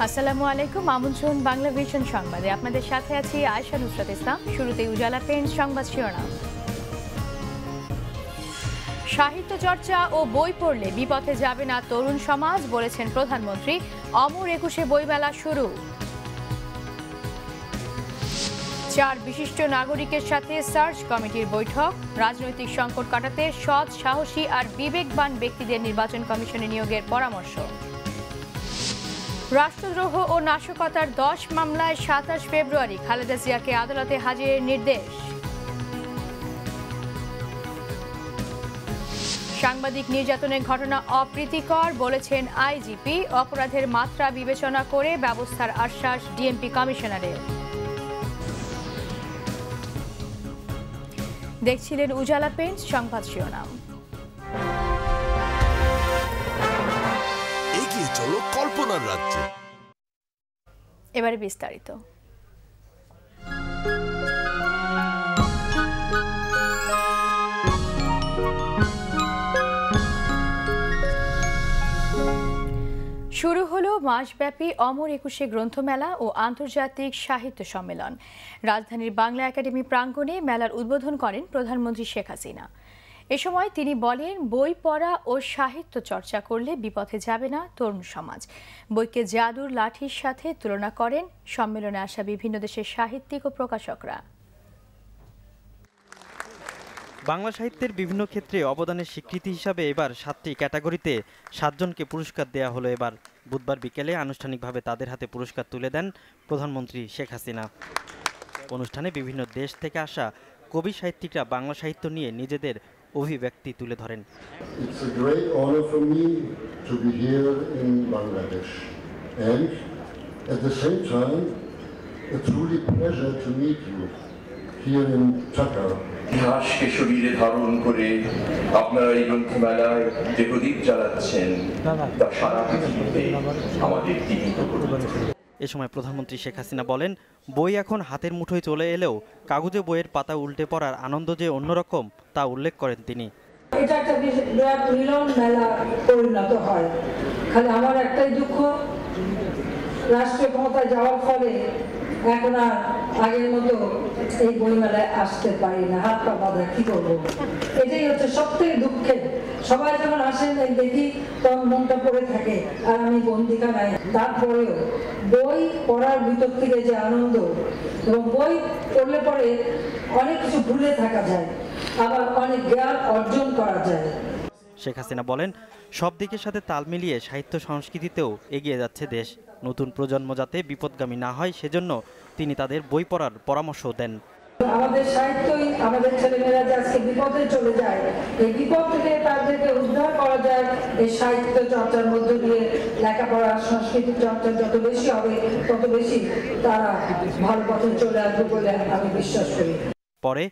আসসালামু আলাইকুম, আমন্ত্রণ বাংলা ভিশন সংবাদে। আপনাদের সাথে আছি আয়েশা নুসরাত ইসলাম। শুরুতেই উজালা পেন্ট সংবাদ শিরোনাম। সাহিত্য চর্চা ও বই পড়লে বিপথে যাবে না তরুণ সমাজ, বলেছেন প্রধানমন্ত্রী। অমর একুশে বইমেলা শুরু। 4 বিশিষ্ট নাগরিকের সাথে সার্চ কমিটির বৈঠক। রাজনৈতিক সংকট কাটাতে সৎ, সাহসী আর বিবেকবান ব্যক্তিদের নির্বাচন কমিশনে নিয়োগের পরামর্শ। রাষ্ট্রদ্রোহ ও নাশকতার 10 মামলায় 27 ফেব্রুয়ারি খালেদা জিয়াকে আদালতে হাজিরের নির্দেশ। সাংবাদিক নির্যাতনের ঘটনা অপ্রীতিকর, বলেছেন আইজিপি। অপরাধের মাত্রা বিবেচনা করে ব্যবস্থার আশ্বাস ডিএমপি কমিশনারের। দেখছিলেন উজালা পেন্ট সংবাদ শিরোনাম। এগিয়ে চলো কল্পনার রাজ্যে। এবারে বিস্তারিত। শুরু হলো মাসব্যাপী অমর একুশে গ্রন্থমেলা ও আন্তর্জাতিক সাহিত্য সম্মেলন। রাজধানীর বাংলা একাডেমি প্রাঙ্গণে মেলার উদ্বোধন করেন প্রধানমন্ত্রী শেখ হাসিনা। এ সময় তিনি বলেন, বই পড়া ও সাহিত্য চর্চা করলে বিপথে যাবে না তরুণ সমাজ। বইকে জাদুর লাঠির সাথে তুলনা করেন সম্মেলনে আসা বিভিন্ন দেশের সাহিত্যিক ও প্রকাশকরা। বাংলা সাহিত্যের বিভিন্ন ক্ষেত্রে অবদানের স্বীকৃতি হিসাবে এবার 7টি ক্যাটাগরিতে 7 জনকে পুরস্কার দেয়া হলো। এবার বুধবার বিকেলে আনুষ্ঠানিকভাবে তাদের হাতে পুরস্কার তুলে দেন প্রধানমন্ত্রী শেখ হাসিনা। অনুষ্ঠানে বিভিন্ন দেশ থেকে আসা কবি সাহিত্যিকরা বাংলা সাহিত্য নিয়ে নিজেদের অভিব্যক্তি তুলে ধরেন। It's a great honor for me to be here in Bangladesh and at the same time a truly pleasure to meet you here in Dhaka. ইতিহাসকে শরীরে ধারণ করে আপনারা এই গ্রন্থমেলায় যে প্রদীপ জ্বালাচ্ছেন তা সারা পৃথিবীতে আমাদের দীপিত করবে। এ সময় প্রধানমন্ত্রী শেখ হাসিনা বলেন, বই এখন হাতের মুঠোয় চলে এলেও কাগজে বইয়ের পাতা উল্টে পড়ার আনন্দ যে অন্যরকম তা উল্লেখ করেন তিনি। এটা একটা বিরাট মিলন মেলা পরিণত হয়। খালি আমার একটাই দুঃখ, রাষ্ট্রীয় ক্ষমতায় যাওয়ার ফলে এখন আর আগের মতো এই বইমেলায় আসতে পারি না, হাত পা বাঁধা, কি করবো। এটাই হচ্ছে সবথেকে দুঃখের। সবাই যখন আসেন দেখি তখন মনটা পড়ে থাকে আর আমি বন্দিখানায়। তারপরেও বই পড়ার ভিতর থেকে যে আনন্দ, এবং বই পড়লে পরে অনেক কিছু ভুলে থাকা যায়, আবার অনেক জ্ঞান অর্জন করা যায়। শেখ হাসিনা বলেন, সব দিকের সাথে তাল মিলিয়ে সাহিত্য সংস্কৃতিতেও এগিয়ে যাচ্ছে দেশ। নতুন প্রজন্ম যাতে বিপদগামী না হয় সেজন্য তিনি তাদের বই পড়ার পরামর্শ দেন। আমাদের সাহিত্যই আমাদের ছেলেমেয়েরা যে আজকে বিপদে চলে যায়, এই বিপদ থেকে তাদেরকে উদ্ধার করা যায় এই সাহিত্য চর্চার মধ্য দিয়ে। লেখাপড়া, সংস্কৃতি চর্চা যত বেশি হবে তত বেশি তারা ভালো পথে চলে আসবে বলে আমি বিশ্বাস করি। পরে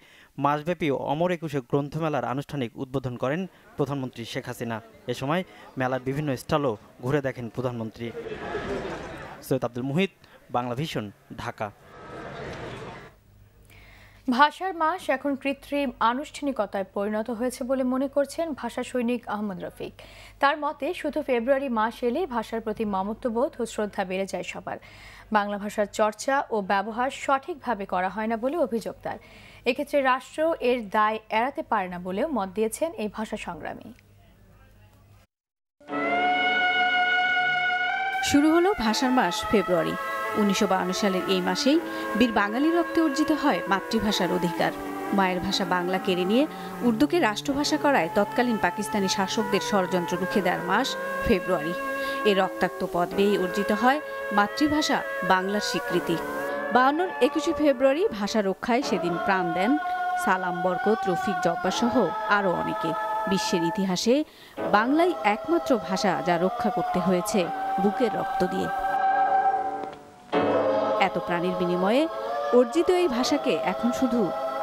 মাসব্যাপী অমর একুশে গ্রন্থমেলার আনুষ্ঠানিক উদ্বোধন করেন প্রধানমন্ত্রী শেখ হাসিনা। এ সময় মেলার বিভিন্ন স্টলও ঘুরে দেখেন প্রধানমন্ত্রী। সৈয়দ আব্দুল মুহিত, বাংলা ভিশন, ঢাকা। ভাষার মাস এখন কৃত্রিম আনুষ্ঠানিকতায় পরিণত হয়েছে বলে মনে করছেন ভাষা সৈনিক আহমদ রফিক। তার মতে, শুধু ফেব্রুয়ারি মাস এলে ভাষার প্রতি মমত্ববোধ ও শ্রদ্ধা বেড়ে যায় সবার। বাংলা ভাষার চর্চা ও ব্যবহার সঠিকভাবে করা হয় না বলে অভিযোগ তার। এক্ষেত্রে রাষ্ট্র এর দায় এড়াতে পারে না বলেও মত দিয়েছেন এই ভাষা সংগ্রামী। শুরু হলো ভাষার মাস ফেব্রুয়ারি। 1952 সালের এই মাসেই বীর বাঙালি রক্তে অর্জিত হয় মাতৃভাষার অধিকার। মায়ের ভাষা বাংলা কেড়ে নিয়ে উর্দুকে রাষ্ট্রভাষা করায় তৎকালীন পাকিস্তানি শাসকদের ষড়যন্ত্র রুখে দেওয়ার মাস ফেব্রুয়ারি। এই রক্তাক্ত পথ বেয়ে অর্জিত হয় মাতৃভাষা বাংলার স্বীকৃতি। 52-র 21শে ফেব্রুয়ারি ভাষা রক্ষায় সেদিন প্রাণ দেন সালাম, বরকত, রফিক, জব্বার সহ আরও অনেকে। বিশ্বের ইতিহাসে বাংলাই একমাত্র ভাষা যা রক্ষা করতে হয়েছে বুকের রক্ত দিয়ে। এত প্রাণীর বিনিময়ে অর্জিত এই ভাষাকে এখন শুধু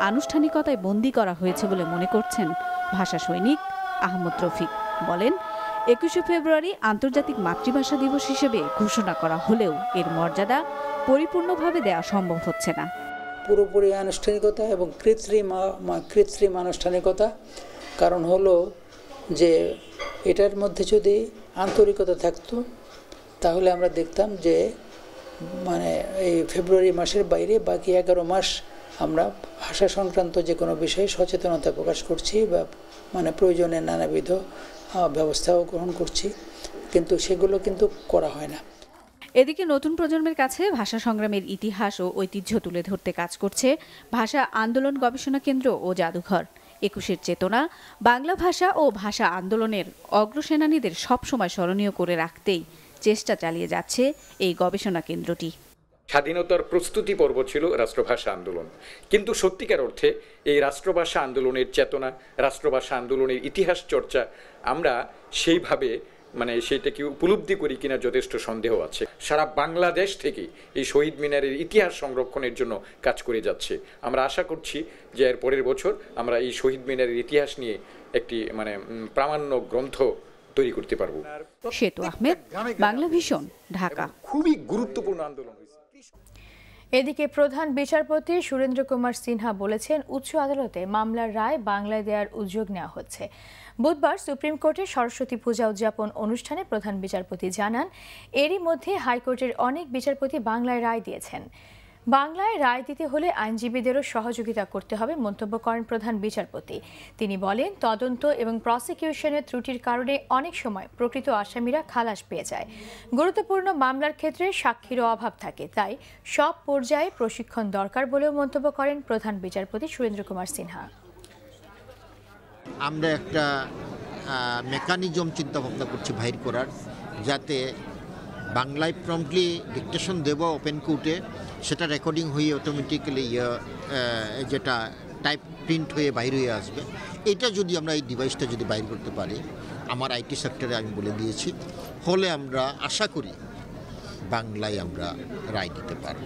আনুষ্ঠানিকতায় বন্দী করা হয়েছে বলে মনে করছেন ভাষা সৈনিক আহমদ রফিক। বলেন, 21শে ফেব্রুয়ারি আন্তর্জাতিক মাতৃভাষা দিবস হিসেবে ঘোষণা করা হলেও এর মর্যাদা পরিপূর্ণভাবে দেওয়া সম্ভব হচ্ছে না। পুরোপুরি আনুষ্ঠানিকতা এবং কৃত্রিম আনুষ্ঠানিকতা। কারণ হলো যে এটার মধ্যে যদি আন্তরিকতা থাকতো তাহলে আমরা দেখতাম যে মানে এই ফেব্রুয়ারি মাসের বাইরে বাকি 11 মাস আমরা ভাষা সংক্রান্ত যে কোনো বিষয়ে সচেতনতা প্রকাশ করছি বা মানে প্রয়োজনে নানাবিধ ব্যবস্থাও গ্রহণ করছি, কিন্তু সেগুলো কিন্তু করা হয় না। এদিকে নতুন প্রজন্মের কাছে ভাষা সংগ্রামের ইতিহাস ও ঐতিহ্য তুলে ধরতে কাজ করছে ভাষা আন্দোলন গবেষণা কেন্দ্র ও জাদুঘর। 21-এর চেতনা, বাংলা ভাষা ও ভাষা আন্দোলনের অগ্রসেনানীদের সবসময় স্মরণীয় করে রাখতেই চেষ্টা চালিয়ে যাচ্ছে এই গবেষণা কেন্দ্রটি। স্বাধীনতার প্রস্তুতি পর্ব ছিল রাষ্ট্রভাষা আন্দোলন, কিন্তু সত্যিকার অর্থে এই রাষ্ট্রভাষা আন্দোলনের চেতনা, রাষ্ট্রভাষা আন্দোলনের ইতিহাস চর্চা আমরা সেইভাবে মানে সেটাকে উপলব্ধি করি কিনা যথেষ্ট সন্দেহ আছে। সারা বাংলাদেশ থেকে এই শহীদ মিনারের ইতিহাস সংরক্ষণের জন্য কাজ করে যাচ্ছে। আমরা আশা করছি যে এর পরের বছর আমরা এই শহীদ মিনারের ইতিহাস নিয়ে একটি মানে প্রামাণ্য গ্রন্থ তৈরি করতে পারবো। সেতু আহমেদ, বাংলা ভিশন, ঢাকা। খুবই গুরুত্বপূর্ণ আন্দোলন। এদিকে প্রধান বিচারপতি সুরেন্দ্র কুমার সিনহা বলেছেন, উচ্চ আদালতে মামলার রায় বাংলায় দেওয়ার উদ্যোগ নেওয়া হচ্ছে। বুধবার সুপ্রিম কোর্টে সরস্বতী পূজা উদযাপন অনুষ্ঠানে প্রধান বিচারপতি জানান, এরই মধ্যে হাইকোর্টের অনেক বিচারপতি বাংলায় রায় দিয়েছেন। বাংলায় রায় দিতে হলে আইনজীবীদেরও সহযোগিতা করতে হবে মন্তব্য করেন প্রধান বিচারপতি। তিনি বলেন, তদন্ত এবং প্রসিকিউশনের ত্রুটির কারণে অনেক সময় প্রকৃত আসামিরা খালাস পেয়ে যায়। গুরুত্বপূর্ণ মামলার ক্ষেত্রে সাক্ষীরও অভাব থাকে, তাই সব পর্যায়ে প্রশিক্ষণ দরকার বলেও মন্তব্য করেন প্রধান বিচারপতি সুরেন্দ্র কুমার সিনহা। আমরা একটা মেকানিজম চিন্তা ভাবনা করছি বাহির করার, যাতে বাংলায় প্রম্পটলি ডিকটেশন দেব ওপেন কোর্টে, সেটা রেকর্ডিং হয়ে অটোমেটিক্যালি যেটা টাইপ প্রিন্ট হয়ে বাইর হয়ে আসবে। এটা যদি আমরা এই ডিভাইসটা যদি বাইর করতে পারি, আমার আইটি সেক্টরে আমি বলে দিয়েছি, হলে আমরা আশা করি বাংলায় আমরা রায় দিতে পারব।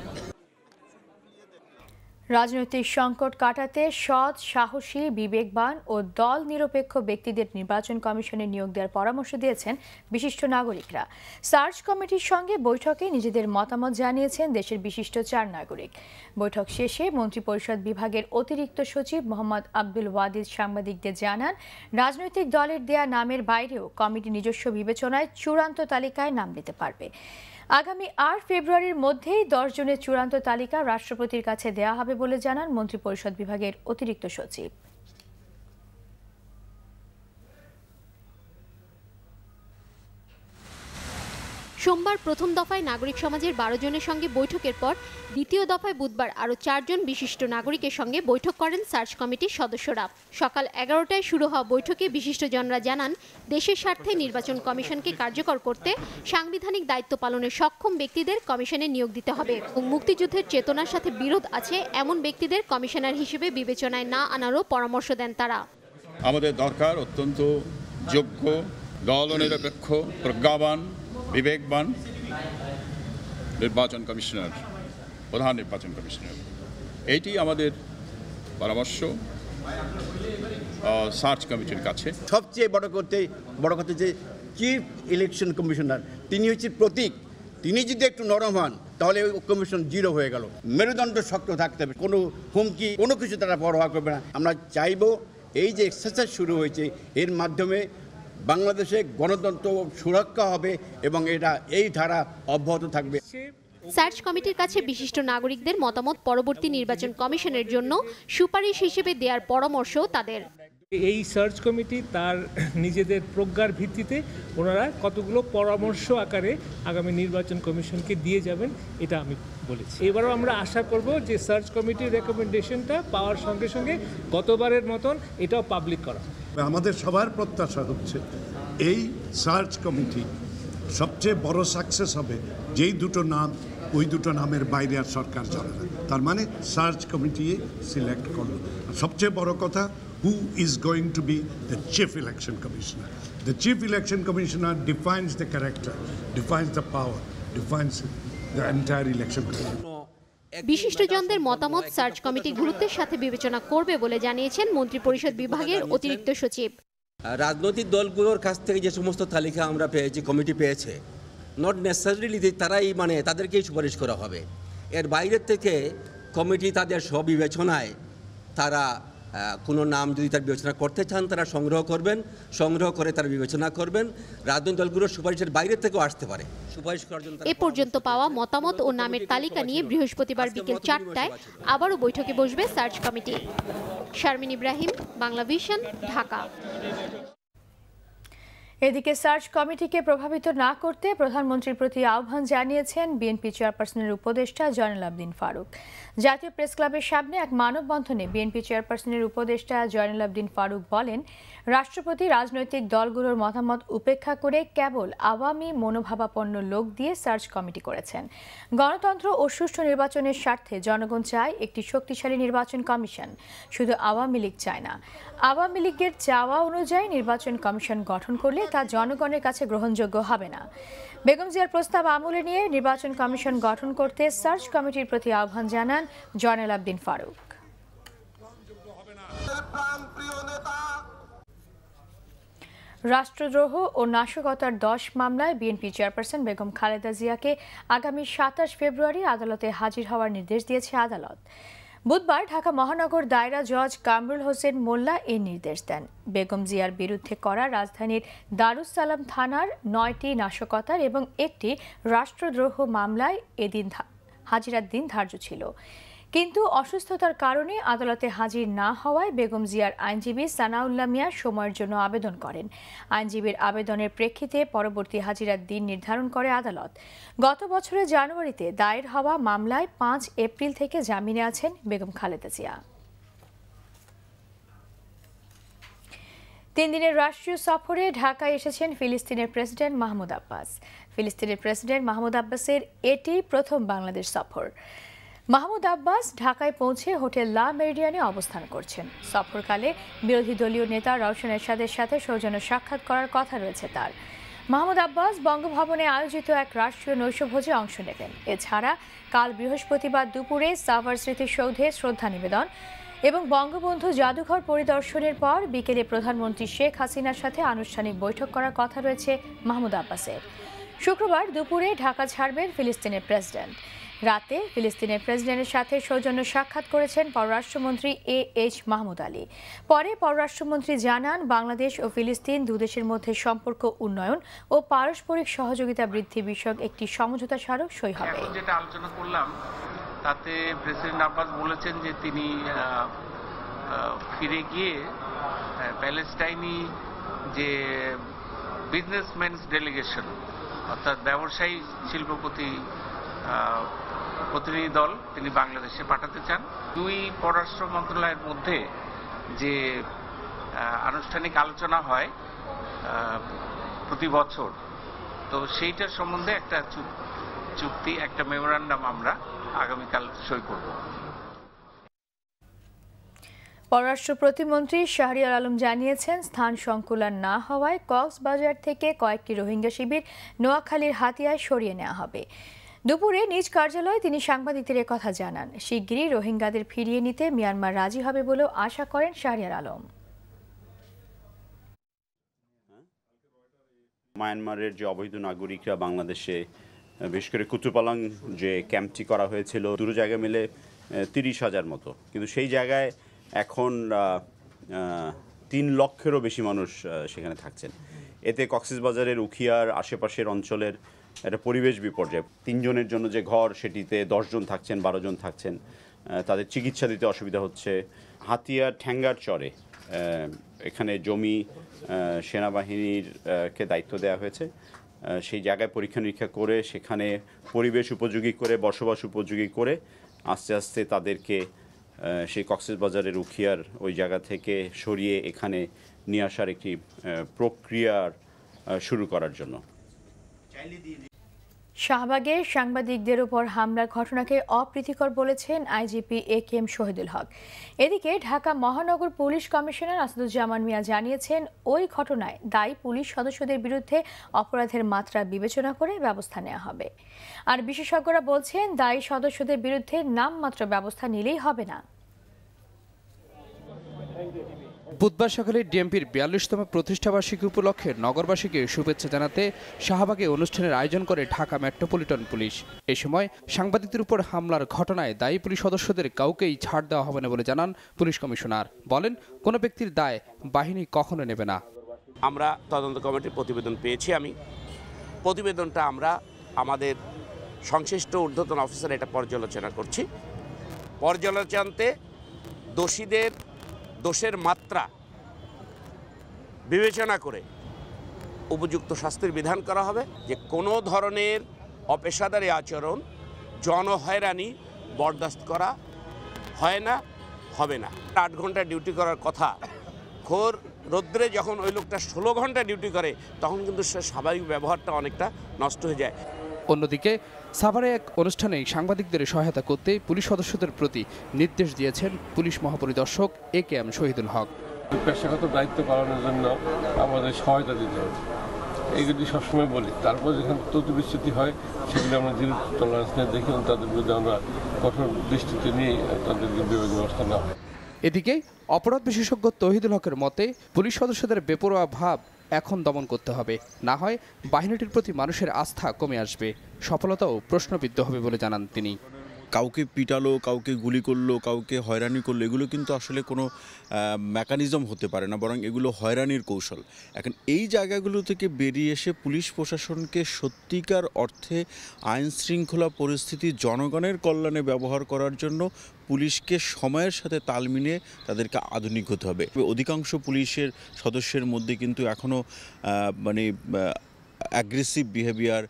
রাজনৈতিক সংকট কাটাতে সৎ, সাহসী, বিবেকবান ও দল নিরপেক্ষ ব্যক্তিদের নির্বাচন কমিশনে নিয়োগ দেওয়ার পরামর্শ দিয়েছেন বিশিষ্ট নাগরিকরা। সার্চ কমিটির সঙ্গে বৈঠকে নিজেদের মতামত জানিয়েছেন দেশের বিশিষ্ট 4 নাগরিক। বৈঠক শেষে মন্ত্রিপরিষদ বিভাগের অতিরিক্ত সচিব মোহাম্মদ আব্দুল ওয়াদিদ সাংবাদিকদের জানান, রাজনৈতিক দলের দেয়া নামের বাইরেও কমিটি নিজস্ব বিবেচনায় চূড়ান্ত তালিকায় নাম দিতে পারবে। আগামী 8 ফেব্রুয়ারির মধ্যেই 10 জনের চূড়ান্ত তালিকা রাষ্ট্রপতির কাছে দেয়া হবে বলে জানান মন্ত্রিপরিষদ বিভাগের অতিরিক্ত সচিব। সোমবার প্রথম দফায় নাগরিক সমাজের 12 জনের সঙ্গে বৈঠকের পর দ্বিতীয় দফায় বুধবার আরও 4 জন বিশিষ্ট নাগরিকের সঙ্গে বৈঠক করেন সার্চ কমিটির সদস্যরা। সকাল 11টায় শুরু হওয়া বৈঠকে বিশিষ্টজনরা জানান, দেশের স্বার্থে নির্বাচন কমিশনকে কার্যকর করতে সাংবিধানিক দায়িত্ব পালনের সক্ষম ব্যক্তিদের কমিশনে নিয়োগ দিতে হবে এবং মুক্তিযুদ্ধের চেতনার সাথে বিরোধ আছে এমন ব্যক্তিদের কমিশনার হিসেবে বিবেচনায় না আনারও পরামর্শ দেন তারা। আমাদের দরকার অত্যন্ত যোগ্য, দলনিরপেক্ষ, প্রজ্ঞাবান, বিবেকবান নির্বাচন কমিশনার, প্রধান নির্বাচন কমিশনার। এইটি আমাদের পরামর্শ সার্চ কমিটির কাছে। সবচেয়ে বড় কথা যে চিফ ইলেকশন কমিশনার, তিনি হচ্ছে প্রতীক। তিনি যদি একটু নরম হন তাহলে ওই কমিশন জিরো হয়ে গেল। মেরুদণ্ড শক্ত থাকতে হবে, কোনো হুমকি কোনো কিছু তারা পরোয়া করবে না। আমরা চাইব এই যে এক্সারসাইজ শুরু হয়েছে, এর মাধ্যমে বাংলাদেশে গণতন্ত্র সুরক্ষা হবে এবং এটা এই ধারা অব্যাহত থাকবে। সার্চ কমিটির কাছে বিশিষ্ট নাগরিকদের মতামত পরবর্তী নির্বাচন কমিশনের জন্য সুপারিশ হিসেবে দেওয়ার পরামর্শ তাদের। এই সার্চ কমিটি তার নিজেদের প্রজ্ঞার ভিত্তিতে ওনারা কতগুলো পরামর্শ আকারে আগামী নির্বাচন কমিশনকে দিয়ে যাবেন, এটা আমি বলেছি। এবারও আমরা আশা করব যে সার্চ কমিটির রেকমেন্ডেশনটা পাওয়ার সঙ্গে সঙ্গে গতবারের মতন এটাও পাবলিক করা। আমাদের সবার প্রত্যাশা হচ্ছে এই সার্চ কমিটি সবচেয়ে বড় সাকসেস হবে যেই দুটো নাম, ওই দুটো নামের বাইরে আর সরকার চলে না। তার মানে সার্চ কমিটি সিলেক্ট করলো। সবচেয়ে বড় কথা, who is going to be the chief election commissioner? The chief election commissioner defines the character, defines the power, defines the entire election commission. বিশিষ্টজনদের মতামত সার্চ কমিটি গুরুত্বের সাথে বিবেচনা করবে বলে জানিয়েছেন মন্ত্রিপরিষদ বিভাগের অতিরিক্ত সচিব। রাজনৈতিক দলগুলোর কাছ থেকে যে সমস্ত তালিকা আমরা পেয়েছি, কমিটি পেয়েছে, নট নেসেসারিলি তারাই মানে তাদেরকেই সুপারিশ করা হবে। এর বাইরের থেকে কমিটি তাদের স্ববিবেচনায় তারা কোনো নাম যদি তার বিবেচনা করতে চান তারা সংগ্রহ করবেন, সংগ্রহ করে তারা বিবেচনা করবেন। রাজনৈতিক দলগুলোর সুপারিশের বাইরে থেকেও আসতে পারে। সুপারিশ করার জন্য এ পর্যন্ত পাওয়া মতামত ও নামের তালিকা নিয়ে বৃহস্পতিবার বিকেল 4টায় আবারও বৈঠকে বসবে search committee. Sharmin Ibrahim, Bangla Vision, Dhaka. এদিকে সার্চ কমিটিকে প্রভাবিত না করতে প্রধানমন্ত্রীর প্রতি আহ্বান জানিয়েছেন বিএনপি চেয়ারপারসনের উপদেষ্টা জয়নুল আবদিন ফারুক। জাতীয় প্রেস ক্লাবের সামনে এক মানববন্ধনে বিএনপি চেয়ারপারসনের উপদেষ্টা জয়নুল আবদিন ফারুক বলেন, রাষ্ট্রপতি রাজনৈতিক দলগুলোর মতামত উপেক্ষা করে কেবল আওয়ামী মনোভাবাপন্ন লোক দিয়ে সার্চ কমিটি করেছেন। গণতন্ত্র ও সুষ্ঠু নির্বাচনের স্বার্থে জনগণ চায় একটি শক্তিশালী নির্বাচন কমিশন, শুধু আওয়ামী লীগ চায় না। আওয়ামী লীগের চাওয়া অনুযায়ী নির্বাচন কমিশন গঠন করলে তা জনগণের কাছে গ্রহণযোগ্য হবে না। বেগম জিয়ার প্রস্তাব আমলে নিয়ে নির্বাচন কমিশন গঠন করতে সার্চ কমিটির প্রতি আহ্বান জানান জয়নুল আবদিন ফারুক। রাষ্ট্রদ্রোহ ও নাশকতার 10 মামলায় বিএনপি চেয়ারপারসন বেগম খালেদা জিয়াকে আগামী 27 ফেব্রুয়ারি আদালতে হাজির হওয়ার নির্দেশ দিয়েছে আদালত। বুধবার ঢাকা মহানগর দায়রা জজ কামরুল হোসেন মোল্লা এই নির্দেশ দেন। বেগম জিয়ার বিরুদ্ধে করা রাজধানীর দারুস সালাম থানার 9টি নাশকতার এবং একটি রাষ্ট্রদ্রোহ মামলায় এদিন হাজিরার দিন ধার্য ছিল, কিন্তু অসুস্থতার কারণে আদালতে হাজির না হওয়ায় বেগম জিয়ার আইনজীবী সানাউল্লাহ মিয়া সময়ের জন্য আবেদন করেন। আইনজীবীর আবেদনের প্রেক্ষিতে পরবর্তী হাজিরার দিন নির্ধারণ করে আদালত। গত বছরের জানুয়ারিতে দায়ের হওয়া মামলায় 5 এপ্রিল থেকে জামিনে আছেন বেগম খালেদা জিয়া। 3 দিনের রাষ্ট্রীয় সফরে ঢাকায় এসেছেন ফিলিস্তিনের প্রেসিডেন্ট মাহমুদ আব্বাস। ফিলিস্তিনের প্রেসিডেন্ট মাহমুদ আব্বাসের এটি প্রথম বাংলাদেশ সফর। মাহমুদ আব্বাস ঢাকায় পৌঁছে হোটেল লা মেরিডিয়ানে অবস্থান করছেন। সফরকালে বিরোধী দলীয় নেতা রওশন এরশাদের সাথে সৌজন্য সাক্ষাৎ করার কথা রয়েছে তার। মাহমুদ আব্বাস বঙ্গভবনে আয়োজিত এক রাষ্ট্রীয় নৈশভোজে অংশ নেবেন। এছাড়া কাল বৃহস্পতিবার দুপুরে সাভার স্মৃতিসৌধে শ্রদ্ধা নিবেদন এবং বঙ্গবন্ধু জাদুঘর পরিদর্শনের পর বিকেলে প্রধানমন্ত্রী শেখ হাসিনার সাথে আনুষ্ঠানিক বৈঠক করার কথা রয়েছে মাহমুদ আব্বাসের। শুক্রবার দুপুরে ঢাকা ছাড়বেন ফিলিস্তিনের প্রেসিডেন্ট। রাতে ফিলিস্তিনের প্রেসিডেন্টের সাথে সৌজন্য সাক্ষাৎ করেছেন পররাষ্ট্রমন্ত্রী A.H. মাহমুদ আলী। পরে পররাষ্ট্রমন্ত্রী জানান, বাংলাদেশ ও ফিলিস্তিন দুদেশের মধ্যে সম্পর্ক উন্নয়ন ও পারস্পরিক সহযোগিতা বৃদ্ধি বিষয়ক একটি সমঝোতা স্মারক সই হবে। যেটা আলোচনা করলাম তাতে প্রেসিডেন্ট আব্বাস বলেছেন যে তিনি ফিরে গিয়ে প্যালেস্টাইনি যে বিজনেসম্যানস ডেলিগেশন অর্থাৎ ব্যবসায়ী শিল্পপতি প্রতিনিধি দল তিনি বাংলাদেশে পাঠাতে চান। দুই পররাষ্ট্র মন্ত্রণালয়ের মধ্যে যে আনুষ্ঠানিক আলোচনা হয় প্রতি বছর, তো সেইটার সম্বন্ধে একটা চুক্তি, একটা মেমোরান্ডাম আমরা আগামীকাল সই করব। পররাষ্ট্র প্রতিমন্ত্রী শাহরিয়ার আলম জানিয়েছেন, স্থান সংকুলান না হওয়ায় কক্সবাজার থেকে কয়েকটি রোহিঙ্গা শিবির নোয়াখালীর হাতিয়ায় সরিয়ে নেওয়া হবে। দুপুরে নিজ কার্যালয়ে তিনি সাংবাদিকদের কথা জানান। শিগগিরই রোহিঙ্গাদের ফিরিয়ে নিতে মিয়ানমার রাজি হবে বলেও আশা করেন শাহরিয়ার আলম। মায়ানমারের যে অবৈধ নাগরিকরা বাংলাদেশে, বিশেষ করে কুতুপালাং যে ক্যাম্পটি করা হয়েছিল, দুটো জায়গা মিলে 30,000 মতো, কিন্তু সেই জায়গায় এখন 3 লক্ষেরও বেশি মানুষ সেখানে থাকছেন। এতে কক্সবাজারের উখিয়ার আশেপাশের অঞ্চলের একটা পরিবেশ বিপর্যয়। 3 জনের জন্য যে ঘর, সেটিতে 10 জন থাকছেন, 12 জন থাকছেন, তাদের চিকিৎসা দিতে অসুবিধা হচ্ছে। হাতিয়ার ঠ্যাঙ্গার চরে এখানে জমি সেনাবাহিনীর কে দায়িত্ব দেওয়া হয়েছে। সেই জায়গায় পরীক্ষা নিরীক্ষা করে সেখানে পরিবেশ উপযোগী করে, বসবাস উপযোগী করে আস্তে আস্তে তাদেরকে সেই কক্সবাজারের উখিয়ার ওই জায়গা থেকে সরিয়ে এখানে নিয়ে আসার একটি প্রক্রিয়া শুরু করার জন্য। শাহবাগে সাংবাদিকদের উপর হামলার ঘটনাকে অপ্রীতিকর বলেছেন আইজিপি A.K.M. শহীদুল হক। এদিকে ঢাকা মহানগর পুলিশ কমিশনার আসাদুজ্জামান মিয়া জানিয়েছেন, ওই ঘটনায় দায়ী পুলিশ সদস্যদের বিরুদ্ধে অপরাধের মাত্রা বিবেচনা করে ব্যবস্থা নেওয়া হবে। আর বিশেষজ্ঞরা বলছেন, দায়ী সদস্যদের বিরুদ্ধে নামমাত্র ব্যবস্থা নিলেই হবে না। বুধবার সকালে ডিএমপির ৪২তম প্রতিষ্ঠাবার্ষিকী উপলক্ষে নগরবাসীকে শুভেচ্ছা জানাতে শাহবাগে অনুষ্ঠানের আয়োজন করে ঢাকা মেট্রোপলিটন পুলিশ। এ সময় সাংবাদিকদের উপর হামলার ঘটনায় দায়ী পুলিশ সদস্যদের কাউকেই ছাড় দেওয়া হবে না বলে জানান পুলিশ কমিশনার। বলেন, কোনো ব্যক্তির দায় বাহিনী কখনো নেবে না। আমরা তদন্ত কমিটির প্রতিবেদন পেয়েছি। প্রতিবেদনটা আমরা আমাদের সংশ্লিষ্ট ঊর্ধ্বতন অফিসার এটা পর্যালোচনা করছি। পর্যালোচনাতে দোষীদের দোষের মাত্রা বিবেচনা করে উপযুক্ত শাস্তির বিধান করা হবে। যে কোনো ধরনের অপেশাদারী আচরণ, জনহয়রানি বরদাস্ত করা হয় না, হবে না। 8 ঘন্টা ডিউটি করার কথা, ঘোর রৌদ্রে যখন ওই লোকটা 16 ঘন্টা ডিউটি করে তখন কিন্তু সে স্বাভাবিক ব্যবহারটা অনেকটা নষ্ট হয়ে যায়। অন্যদিকে সাভারে এক অনুষ্ঠানে সাংবাদিকদের সহায়তা করতে পুলিশ সদস্যদের প্রতি নির্দেশ দিয়েছেন পুলিশ মহাপরিদর্শক AKM শহীদুল হক। পেশাগত দায়িত্ব পালনের জন্য আমাদের সহায়তা দিতে হবে, এইগুলি সবসময় বলি। তারপর যেখানে ত্রুটি বিচ্যুতি হয় সেগুলি আমরা জিরো টলারেন্স নিয়ে দেখি, তাদের বিরুদ্ধে আমরা কঠোর দৃষ্টিতে নিয়ে তাদেরকে বিভাগীয় ব্যবস্থা নেওয়া হয়। এদিকে অপরাধ বিশেষজ্ঞ তৌহিদুল হকের মতে, পুলিশ সদস্যদের বেপরোয়া ভাব এখন দমন করতে হবে, না হয় বাহিনীটির প্রতি মানুষের আস্থা কমে আসবে, সফলতাও প্রশ্নবিদ্ধ হবে বলে জানান তিনি। কাউকে পিটালো, কাউকে গুলি করলো, কাউকে হয়রানি করলো, এগুলো কিন্তু আসলে কোনো মেকানিজম হতে পারে না, বরং এগুলো হয়রানির কৌশল। এখন এই জায়গাগুলো থেকে বেরিয়ে এসে পুলিশ প্রশাসনকে সত্যিকার অর্থে আইন শৃঙ্খলা পরিস্থিতি জনগণের কল্যাণে ব্যবহার করার জন্য পুলিশকে সময়ের সাথে তাল মিলিয়ে তাদেরকে আধুনিক হতে হবে। অধিকাংশ পুলিশের সদস্যের মধ্যে কিন্তু এখনও অ্যাগ্রেসিভ বিহেভিয়ার,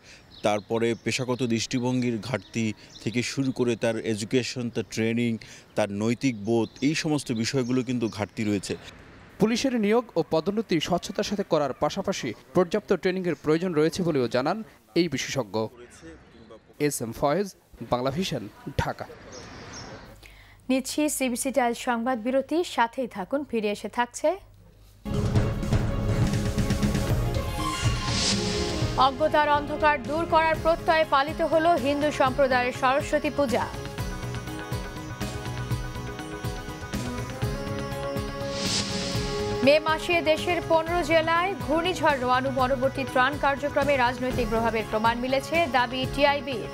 তারপরে পেশাগত দৃষ্টিভঙ্গির ঘাটতি থেকে শুরু করে তার এডুকেশন, তার ট্রেনিং, তার নৈতিক বোধ, এই সমস্ত বিষয়গুলো কিন্তু ঘাটতি রয়েছে। পুলিশের নিয়োগ ও পদোন্নতি স্বচ্ছতার সাথে করার পাশাপাশি পর্যাপ্ত ট্রেনিংয়ের প্রয়োজন রয়েছে বলেও জানান এই বিশেষজ্ঞ। SM Foyez, Bangla Vision, Dhaka. নিচ্ছি CBC টাইলস সংবাদ বিরতি, সাথেই থাকুন, ফিরে এসে থাকছে অজ্ঞতার অন্ধকার দূর করার প্রত্যয়ে পালিত হলো হিন্দু সম্প্রদায়ের সরস্বতী পূজা। মে মাসে দেশের 15 জেলায় ঘূর্ণিঝড় রোয়ানু পরবর্তী ত্রাণ কার্যক্রমে রাজনৈতিক প্রভাবের প্রমাণ মিলেছে, দাবি TIBর।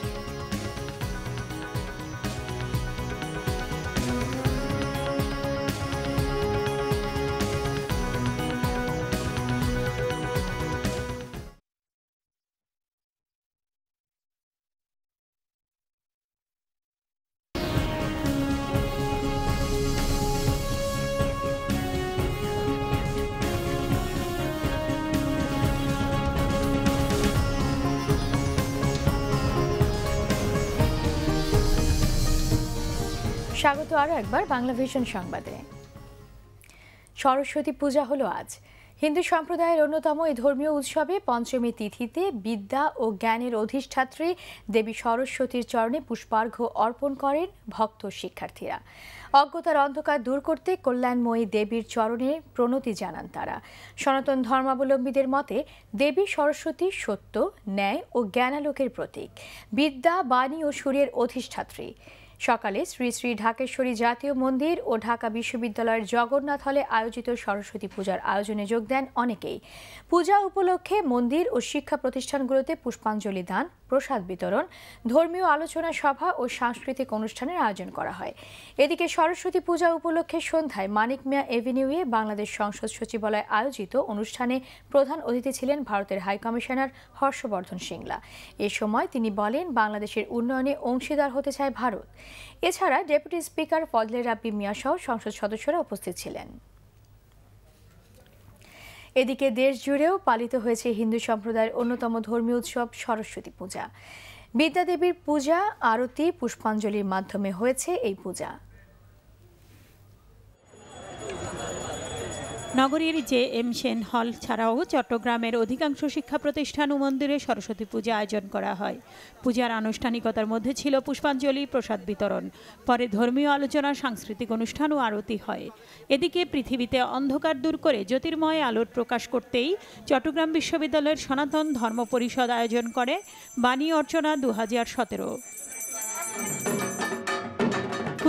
স্বাগত আরও একবার বাংলা ভিশন সংবাদে। সরস্বতী পূজা হলো আজ। হিন্দু সম্প্রদায়ের অন্যতম এই ধর্মীয় উৎসবে পঞ্চমী তিথিতে বিদ্যা ও জ্ঞানের অধিষ্ঠাত্রী দেবী সরস্বতীর চরণে পুষ্পার্ঘ্য অর্পণ করেন ভক্ত শিক্ষার্থীরা। অজ্ঞতার অন্ধকার দূর করতে কল্যাণময়ী দেবীর চরণে প্রণতি জানান তারা। সনাতন ধর্মাবলম্বীদের মতে দেবী সরস্বতী সত্য, ন্যায় ও জ্ঞানালোকের প্রতীক, বিদ্যা, বাণী ও সুরের অধিষ্ঠাত্রী। সকালে শ্রী শ্রী ঢাকেশ্বরী জাতীয় মন্দির ও ঢাকা বিশ্ববিদ্যালয়ের জগন্নাথ হলে আয়োজিত সরস্বতী পূজার আয়োজনে যোগ দেন অনেকেই। পূজা উপলক্ষে মন্দির ও শিক্ষা প্রতিষ্ঠানগুলোতে পুষ্পাঞ্জলি দান, প্রসাদ বিতরণ, ধর্মীয় আলোচনা সভা ও সাংস্কৃতিক অনুষ্ঠানের আয়োজন করা হয়। এদিকে সরস্বতী পূজা উপলক্ষে সন্ধ্যায় মানিক মিয়া এভিনিউয়ে বাংলাদেশ সংসদ সচিবালয়ে আয়োজিত অনুষ্ঠানে প্রধান অতিথি ছিলেন ভারতের হাইকমিশনার হর্ষবর্ধন শ্রিংলা। এ সময় তিনি বলেন, বাংলাদেশের উন্নয়নে অংশীদার হতে চায় ভারত। এছাড়া ডেপুটি স্পিকার ফজলে রাব্বি মিয়া সহ সংসদ সদস্যরা উপস্থিত ছিলেন। এদিকে দেশ জুড়েও পালিত হয়েছে হিন্দু সম্প্রদায়ের অন্যতম ধর্মীয় উৎসব সরস্বতী পূজা। বিদ্যাদেবীর পূজা, আরতি, পুষ্পাঞ্জলির মাধ্যমে হয়েছে এই পূজা। নগরীর JM সেন হল ছাড়াও চট্টগ্রামের অধিকাংশ শিক্ষা প্রতিষ্ঠান ও মন্দিরে সরস্বতী পূজা আয়োজন করা হয়। পূজার আনুষ্ঠানিকতার মধ্যে ছিল পুষ্পাঞ্জলি, প্রসাদ বিতরণ, পরে ধর্মীয় আলোচনা, সাংস্কৃতিক অনুষ্ঠান ও আরতি হয়। এদিকে পৃথিবীতে অন্ধকার দূর করে জ্যোতির্ময় আলোর প্রকাশ করতেই চট্টগ্রাম বিশ্ববিদ্যালয়ের সনাতন ধর্ম পরিষদ আয়োজন করে বাণী অর্চনা 2017।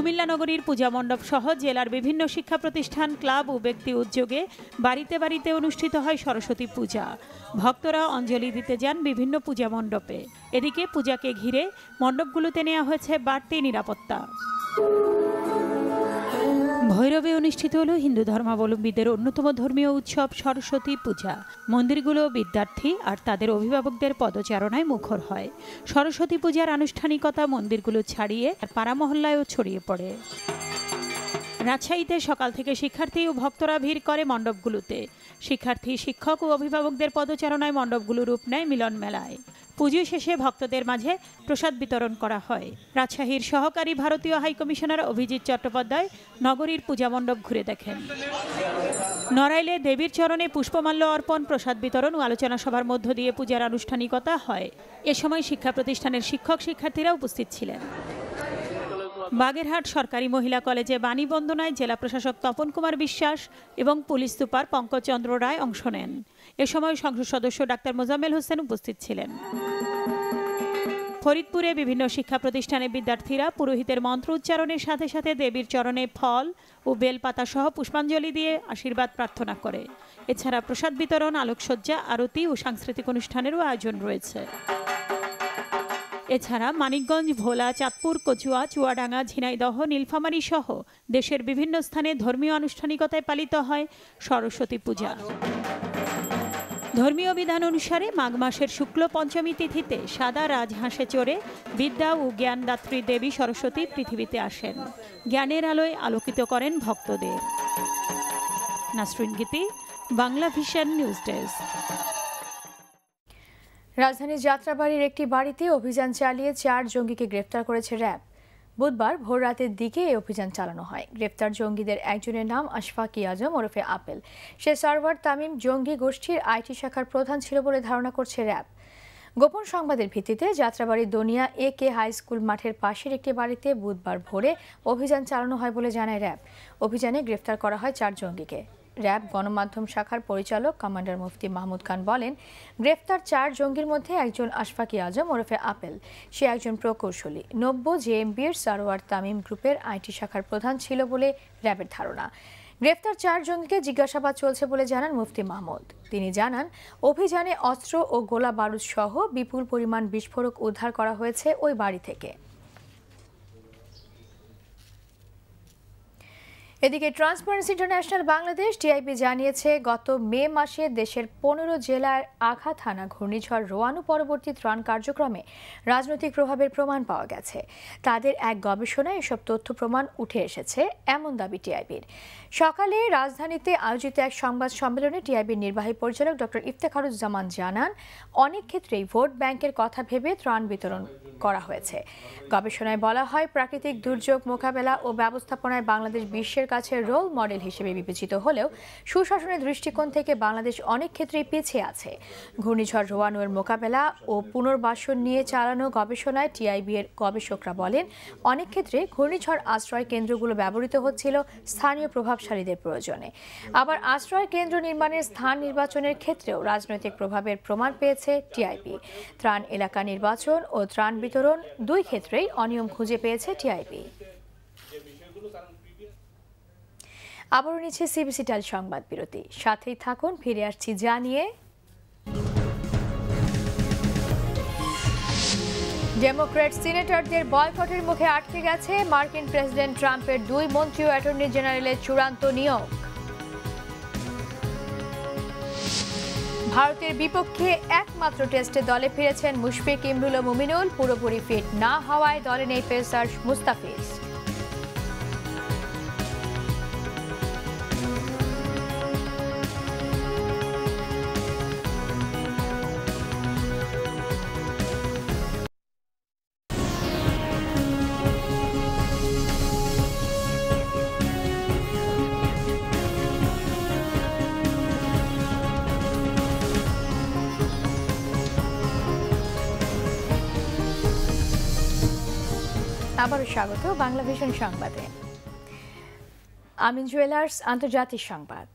কুমিল্লা নগরীর পূজা মণ্ডপ সহ জেলার বিভিন্ন শিক্ষা প্রতিষ্ঠান, ক্লাব ও ব্যক্তি উদ্যোগে বাড়িতে বাড়িতে অনুষ্ঠিত হয় সরস্বতী পূজা। ভক্তরা অঞ্জলি দিতে যান বিভিন্ন পূজা মণ্ডপে। এদিকে পূজাকে ঘিরে মণ্ডপগুলোতে নেওয়া হয়েছে বাড়তি নিরাপত্তা। ভৈরবে অনুষ্ঠিত হল হিন্দু ধর্মাবলম্বীদের অন্যতম ধর্মীয় উৎসব সরস্বতী পূজা। মন্দিরগুলো বিদ্যার্থী আর তাদের অভিভাবকদের পদচারণায় মুখর হয়। সরস্বতী পূজার আনুষ্ঠানিকতা মন্দিরগুলো ছাড়িয়ে পাড়া মহল্লায়ও ছড়িয়ে পড়ে। রাজশাহীতে সকাল থেকে শিক্ষার্থী ও ভক্তরা ভিড় করে মণ্ডপগুলোতে। শিক্ষার্থী, শিক্ষক ও অভিভাবকদের পদচারণায় মণ্ডপগুলো রূপ নেয় মিলন মেলায়। পুজো শেষে ভক্তদের মাঝে প্রসাদ বিতরণ করা হয়। রাজশাহীর সহকারী ভারতীয় হাইকমিশনার অভিজিৎ চট্টোপাধ্যায় নগরীর পূজা মণ্ডপ ঘুরে দেখেন। নড়াইলে দেবীর চরণে পুষ্পমাল্য অর্পণ, প্রসাদ বিতরণ ও আলোচনা সভার মধ্য দিয়ে পূজার আনুষ্ঠানিকতা হয়। এ সময় শিক্ষা প্রতিষ্ঠানের শিক্ষক শিক্ষার্থীরা উপস্থিত ছিলেন। বাগেরহাট সরকারি মহিলা কলেজে বাণী বন্দনায় জেলা প্রশাসক তপন কুমার বিশ্বাস এবং পুলিশ সুপার পঙ্কজ চন্দ্র রায় অংশ নেন। এ সময় সংসদ সদস্য ডাক্তার মোজাম্মেল হোসেন উপস্থিত ছিলেন। ফরিদপুরে বিভিন্ন শিক্ষা প্রতিষ্ঠানে বিদ্যার্থীরা পুরোহিতের মন্ত্র উচ্চারণের সাথে সাথে দেবীর চরণে ফল ও বেলপাতা সহ পুষ্পাঞ্জলি দিয়ে আশীর্বাদ প্রার্থনা করে। এছাড়া প্রসাদ বিতরণ, আলোকসজ্জা, আরতি ও সাংস্কৃতিক অনুষ্ঠানেরও আয়োজন রয়েছে। এছাড়া মানিকগঞ্জ, ভোলা, চাঁদপুর, কচুয়া, চুয়াডাঙ্গা, ঝিনাইদহ, নীলফামারী সহ দেশের বিভিন্ন স্থানে ধর্মীয় আনুষ্ঠানিকতায় পালিত হয় সরস্বতী পূজা। ধর্মীয় বিধান অনুসারে মাঘ মাসের শুক্ল পঞ্চমী তিথিতে সাদা রাজহাঁসে চড়ে বিদ্যা ও জ্ঞানদাত্রী দেবী সরস্বতী পৃথিবীতে আসেন। জ্ঞানের আলোয় আলোকিত করেন ভক্তদের। নাসরিন গীতি, বাংলা ভিশন নিউজ ডেস্ক। রাজধানীর যাত্রাবাড়ির একটি বাড়িতে অভিযান চালিয়ে 4 জঙ্গিকে গ্রেফতার করেছে র্যাব। বুধবার ভোর রাতের দিকে এই অভিযান চালানো হয়। গ্রেফতার জঙ্গিদের একজনের নাম আশফাকি আজম ওরফে আপেল। সে সার্ভার তামিম জঙ্গি গোষ্ঠীর আইটি শাখার প্রধান ছিল বলে ধারণা করছে র্যাব। গোপন সংবাদের ভিত্তিতে যাত্রাবাড়ির দনিয়া AK হাই স্কুল মাঠের পাশের একটি বাড়িতে বুধবার ভোরে অভিযান চালানো হয় বলে জানায় র্যাব। অভিযানে গ্রেফতার করা হয় 4 জঙ্গিকে। র্যাব গণমাধ্যম শাখার পরিচালক কমান্ডার মুফতি মাহমুদ খান বলেন, গ্রেফতার 4 জঙ্গির মধ্যে একজন আশফাকি আজম ওরফে আপেল। সে একজন প্রকৌশলী। 90 JMBর সারোয়ার তামিম গ্রুপের আইটি শাখার প্রধান ছিল বলে র্যাবের ধারণা। গ্রেফতার 4 জঙ্গিকে জিজ্ঞাসাবাদ চলছে বলে জানান মুফতি মাহমুদ। তিনি জানান, অভিযানে অস্ত্র ও গোলা বারুদ সহ বিপুল পরিমাণ বিস্ফোরক উদ্ধার করা হয়েছে ওই বাড়ি থেকে। এদিকে ট্রান্সপারেন্সি ইন্টারন্যাশনাল বাংলাদেশ TIB জানিয়েছে, গত মে মাসে দেশের 15 জেলার আঘাত হানা ঘূর্ণিঝড় রোয়ানু পরবর্তী ত্রাণ কার্যক্রমে রাজনৈতিক প্রভাবের প্রমাণ পাওয়া গেছে। তাদের এক গবেষণায় এসব তথ্য প্রমাণ উঠে এসেছে, এমন দাবি TIBর। সকালে রাজধানীতে আয়োজিত এক সংবাদ সম্মেলনে TIBর নির্বাহী পরিচালক ডক্টর ইফতেখারুজ্জামান জানান, অনেক ক্ষেত্রেই ভোট ব্যাংকের কথা ভেবে ত্রাণ বিতরণ করা হয়েছে। গবেষণায় বলা হয়, প্রাকৃতিক দুর্যোগ মোকাবেলা ও ব্যবস্থাপনায় বাংলাদেশ বিশ্বের কাছে রোল মডেল হিসেবে বিবেচিত হলেও সুশাসনের দৃষ্টিকোণ থেকে বাংলাদেশ অনেক ক্ষেত্রেই পিছিয়ে আছে। ঘূর্ণিঝড় রোয়ানুর মোকাবেলা ও পুনর্বাসন নিয়ে চালানো গবেষণায় TIB এর গবেষকরা বলেন, অনেক ক্ষেত্রে ঘূর্ণিঝড় আশ্রয় কেন্দ্রগুলো ব্যবহৃত হচ্ছিল স্থানীয় প্রভাবশালীদের প্রয়োজনে। আবার আশ্রয় কেন্দ্র নির্মাণের স্থান নির্বাচনের ক্ষেত্রেও রাজনৈতিক প্রভাবের প্রমাণ পেয়েছে TIB। ত্রাণ এলাকা নির্বাচন ও ত্রাণ বিতরণ দুই ক্ষেত্রেই অনিয়ম খুঁজে পেয়েছে TIB। আবারও নিচ্ছে CBC টেল সংবাদ বিরতি। সাথেই থাকুন, ফিরে আসছি জানিয়ে ডেমোক্র্যাট সিনেটরদের বয়কটের মুখে আটকে গেছে মার্কিন প্রেসিডেন্ট ট্রাম্পের 2 মন্ত্রী ও অ্যাটর্নি জেনারেলের চূড়ান্ত নিয়োগ। ভারতের বিপক্ষে একমাত্র টেস্টে দলে ফিরেছেন মুশফিক, ইমরুল ও মুমিনুল। পুরোপুরি ফিট না হওয়ায় দলে নেই পেসার মুস্তাফিজ। আবারও স্বাগত বাংলা ভিশন সংবাদে। আমিন জুয়েলার্স আন্তর্জাতিক সংবাদ।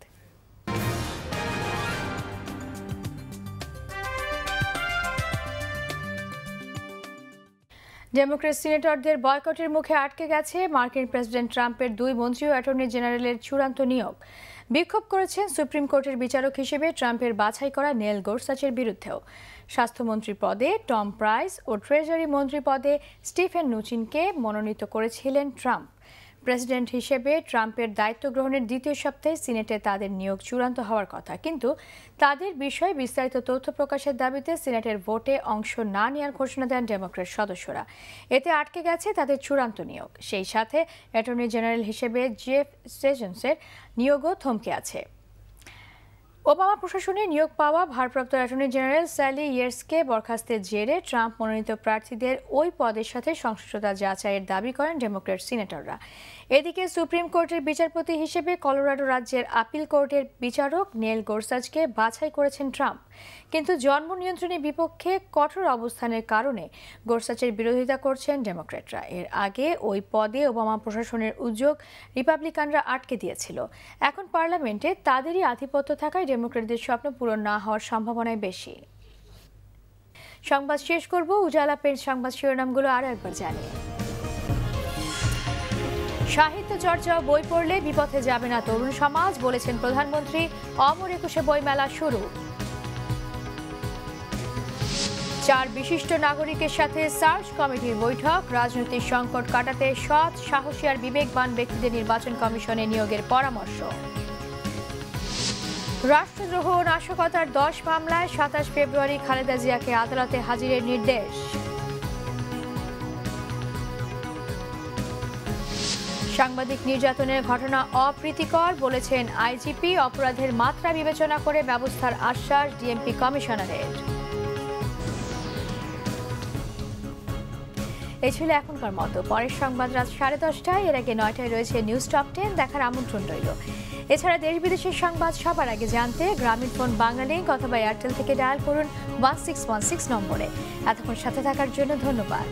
ডেমোক্র্যাট সিনেটরদের বয়কটের মুখে আটকে গেছে মার্কিন প্রেসিডেন্ট ট্রাম্পের 2 মন্ত্রী ও অ্যাটর্নি জেনারেলের চূড়ান্ত নিয়োগ। বিক্ষোভ করেছেন সুপ্রিম কোর্টের বিচারক হিসেবে ট্রাম্পের বাছাই করা নেল গোরসাচের বিরুদ্ধেও। স্বাস্থ্যমন্ত্রী পদে টম প্রাইস ও ট্রেজারি মন্ত্রী পদে স্টিফেন নুচিনকে মনোনীত করেছিলেন ট্রাম্প। প্রেসিডেন্ট হিসেবে ট্রাম্পের দায়িত্ব গ্রহণের দ্বিতীয় সপ্তাহে সিনেটে তাদের নিয়োগ চূড়ান্ত হওয়ার কথা, কিন্তু তাদের বিষয়ে বিস্তারিত তথ্য প্রকাশের দাবিতে সিনেটের ভোটে অংশ না নেওয়ার ঘোষণা দেন ডেমোক্র্যাট সদস্যরা। এতে আটকে গেছে তাদের চূড়ান্ত নিয়োগ। সেই সাথে অ্যাটর্নি জেনারেল হিসেবে জেফ সেশনসের নিয়োগও থমকে আছে। ওবামা প্রশাসনে নিয়োগ পাওয়া ভারপ্রাপ্ত অ্যাটর্নি জেনারেল স্যালি ইয়ার্সকে বরখাস্তের জেরে ট্রাম্প মনোনীত প্রার্থীদের ওই পদের সাথে সংশ্লিষ্টতা যাচাইয়ের দাবি করেন ডেমোক্র্যাট সিনেটররা। এদিকে সুপ্রিম কোর্টের বিচারপতি হিসেবে কলোরাডো রাজ্যের আপিল কোর্টের বিচারক নেল গোরসাচকে বাছাই করেছেন ট্রাম্প, কিন্তু জন্ম নিয়ন্ত্রণের বিপক্ষে কঠোর অবস্থানের কারণে গোরসাচের বিরোধিতা করছেন ডেমোক্র্যাটরা। এর আগে ওই পদে ওবামা প্রশাসনের উদ্যোগ রিপাবলিকানরা আটকে দিয়েছিল। এখন পার্লামেন্টে তাদেরই আধিপত্য থাকায় ডেমোক্র্যাটদের স্বপ্ন পূরণ না হওয়ার সম্ভাবনাই বেশি। সংবাদ শেষ করব উজালা পেন সংবাদ শিরোনামগুলো আরও একবার জানিয়ে। সাহিত্য চর্চা ও বই পড়লে বিপথে যাবে না তরুণ সমাজ, বলেছেন প্রধানমন্ত্রী। অমর একুশে বইমেলা শুরু। 4 বিশিষ্ট নাগরিকের সাথে সার্চ কমিটির বৈঠক। রাজনৈতিক সংকট কাটাতে সৎ, সাহসী আর বিবেকবান ব্যক্তিদের নির্বাচন কমিশনে নিয়োগের পরামর্শ। রাষ্ট্রদ্রোহ ও নাশকতার 10 মামলায় 27 ফেব্রুয়ারি খালেদা জিয়াকে আদালতে হাজিরের নির্দেশ। সাংবাদিক নির্যাতনের ঘটনা অপ্রীতিকর, বলেছেন আইজিপি। অপরাধের মাত্রা বিবেচনা করে ব্যবস্থার আশ্বাস ডিএমপি কমিশনারের। এই ছিল এখনকার মতো। পরের সংবাদ রাত 10:30টায়। এর আগে 9টায় রয়েছে নিউজ টপ 10 দেখার আমন্ত্রণ রইল। এছাড়া দেশ বিদেশের সংবাদ সবার আগে জানতে গ্রামীণ ফোন বাংলা লিংক অথবা এয়ারটেল থেকে ডায়াল করুন 1616 নম্বরে। এতক্ষণ সাথে থাকার জন্য ধন্যবাদ।